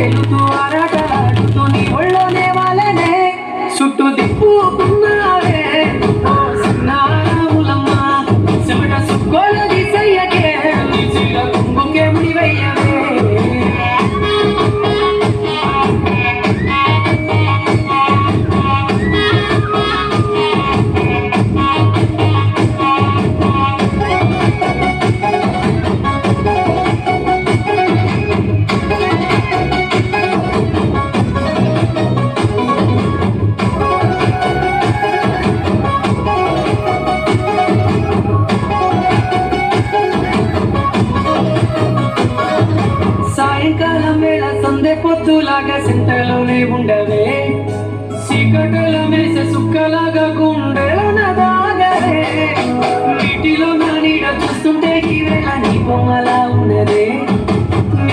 తెలుతూ ఆరాటలాడుతూ నీ ఒళ్ళోనే వాళ్ళనే చుట్టూ దిప్పుకున్నావే ఓ సిన్నారాములమ్మ చెమట సుక్కోల దిశయ్యకే నీ చీర కుంగుకే ముడివయ్యవే సాయంకాలం వేళ సందె పొద్దులాగా సెంటర్లోనే ఉండవే చీకటిలో మెరిసే సుక్కలాగా గుండెలోన దాగవే నీటిలో నా నీడ చూస్తుంటే ఈ వేళ నీ బొమ్మలా ఉన్నదే